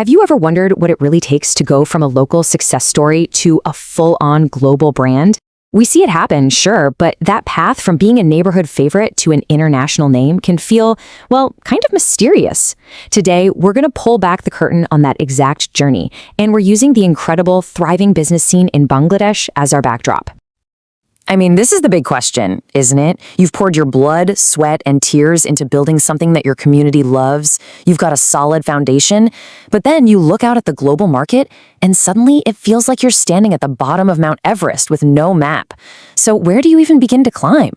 Have you ever wondered what it really takes to go from a local success story to a full-on global brand? We see it happen, sure, but that path from being a neighborhood favorite to an international name can feel, well, kind of mysterious. Today, we're going to pull back the curtain on that exact journey, and we're using the incredible, thriving business scene in Bangladesh as our backdrop. I mean, this is the big question, isn't it? You've poured your blood, sweat, and tears into building something that your community loves. You've got a solid foundation, but then you look out at the global market, and suddenly it feels like you're standing at the bottom of Mount Everest with no map. So where do you even begin to climb?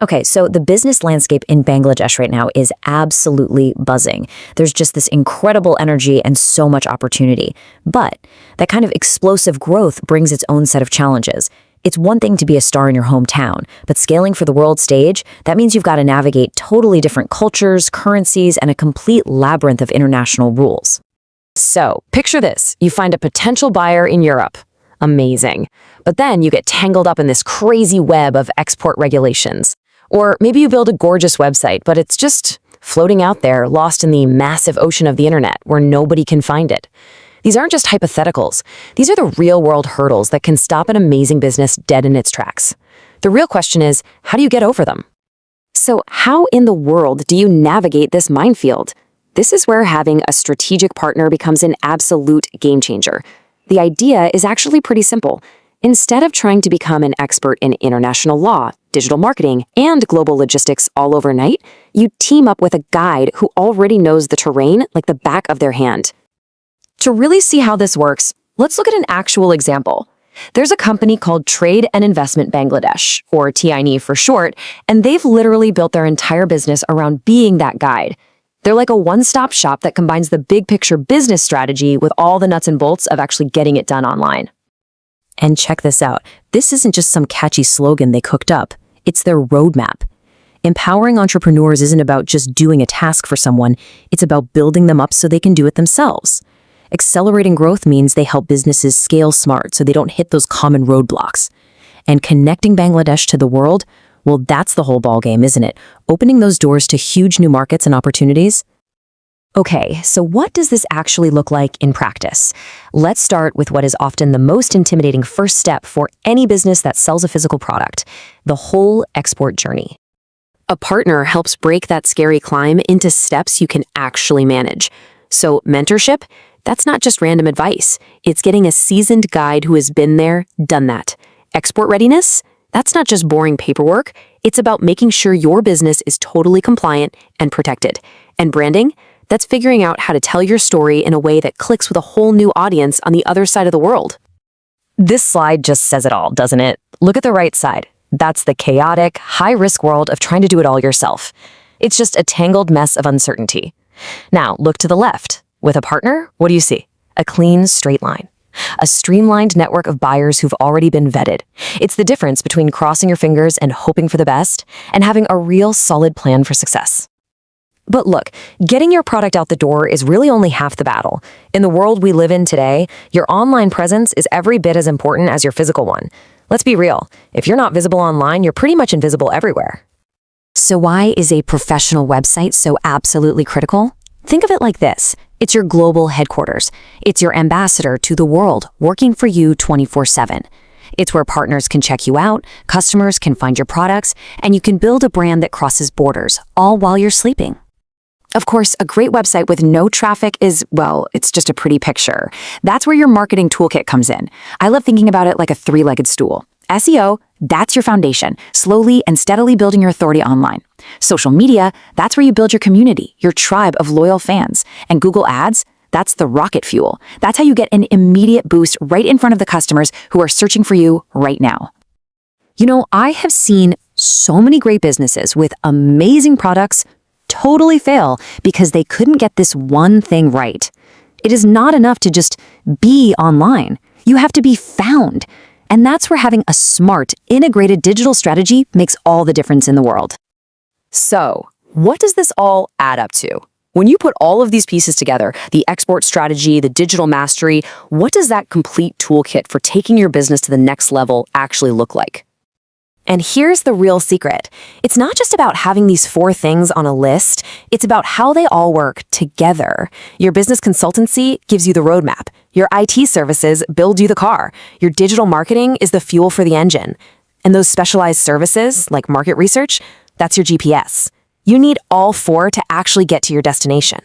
Okay, so the business landscape in Bangladesh right now is absolutely buzzing. There's just this incredible energy and so much opportunity. But that kind of explosive growth brings its own set of challenges. It's one thing to be a star in your hometown, but scaling for the world stage, that means you've got to navigate totally different cultures, currencies, and a complete labyrinth of international rules. So, picture this. You find a potential buyer in Europe. Amazing. But then you get tangled up in this crazy web of export regulations. Or maybe you build a gorgeous website, but it's just floating out there, lost in the massive ocean of the internet where nobody can find it. These aren't just hypotheticals. These are the real-world hurdles that can stop an amazing business dead in its tracks. The real question is, how do you get over them? So how in the world do you navigate this minefield? This is where having a strategic partner becomes an absolute game changer. The idea is actually pretty simple. Instead of trying to become an expert in international law, digital marketing, and global logistics all overnight, you team up with a guide who already knows the terrain like the back of their hand. To really see how this works, let's look at an actual example. There's a company called Trade and Investment Bangladesh, or T&IB for short, and they've literally built their entire business around being that guide. They're like a one-stop shop that combines the big picture business strategy with all the nuts and bolts of actually getting it done online. And check this out. This isn't just some catchy slogan they cooked up. It's their roadmap. Empowering entrepreneurs isn't about just doing a task for someone. It's about building them up so they can do it themselves. Accelerating growth means they help businesses scale smart so they don't hit those common roadblocks. And connecting Bangladesh to the world, well, that's the whole ballgame, isn't it? Opening those doors to huge new markets and opportunities. Okay, so what does this actually look like in practice? Let's start with what is often the most intimidating first step for any business that sells a physical product, the whole export journey. A partner helps break that scary climb into steps you can actually manage. So mentorship, that's not just random advice. It's getting a seasoned guide who has been there, done that. Export readiness, that's not just boring paperwork. It's about making sure your business is totally compliant and protected. And branding, that's figuring out how to tell your story in a way that clicks with a whole new audience on the other side of the world. This slide just says it all, doesn't it? Look at the right side. That's the chaotic, high-risk world of trying to do it all yourself. It's just a tangled mess of uncertainty. Now, look to the left. With a partner, what do you see? A clean, straight line. A streamlined network of buyers who've already been vetted. It's the difference between crossing your fingers and hoping for the best and having a real solid plan for success. But look, getting your product out the door is really only half the battle. In the world we live in today, your online presence is every bit as important as your physical one. Let's be real. If you're not visible online, you're pretty much invisible everywhere. So why is a professional website so absolutely critical? Think of it like this. It's your global headquarters. It's your ambassador to the world, working for you 24/7. It's where partners can check you out, customers can find your products, and you can build a brand that crosses borders, all while you're sleeping. Of course, a great website with no traffic is, well, it's just a pretty picture. That's where your marketing toolkit comes in. I love thinking about it like a three-legged stool. SEO, that's your foundation, slowly and steadily building your authority online. Social media, that's where you build your community, your tribe of loyal fans. And Google Ads, that's the rocket fuel. That's how you get an immediate boost right in front of the customers who are searching for you right now. You know, I have seen so many great businesses with amazing products totally fail because they couldn't get this one thing right. It is not enough to just be online. You have to be found. And that's where having a smart, integrated digital strategy makes all the difference in the world. So, what does this all add up to? When you put all of these pieces together, the export strategy, the digital mastery, what does that complete toolkit for taking your business to the next level actually look like? And here's the real secret. It's not just about having these 4 things on a list, it's about how they all work together. Your business consultancy gives you the roadmap. Your IT services build you the car. Your digital marketing is the fuel for the engine. And those specialized services, like market research, that's your GPS. You need all 4 to actually get to your destination.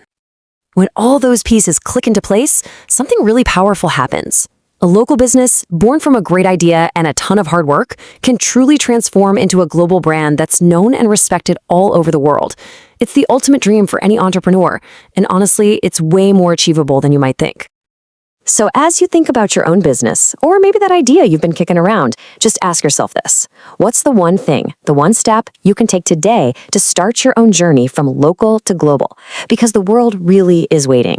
When all those pieces click into place, something really powerful happens. A local business, born from a great idea and a ton of hard work, can truly transform into a global brand that's known and respected all over the world. It's the ultimate dream for any entrepreneur, and honestly, it's way more achievable than you might think. So as you think about your own business, or maybe that idea you've been kicking around, just ask yourself this. What's the one thing, the one step you can take today to start your own journey from local to global? Because the world really is waiting.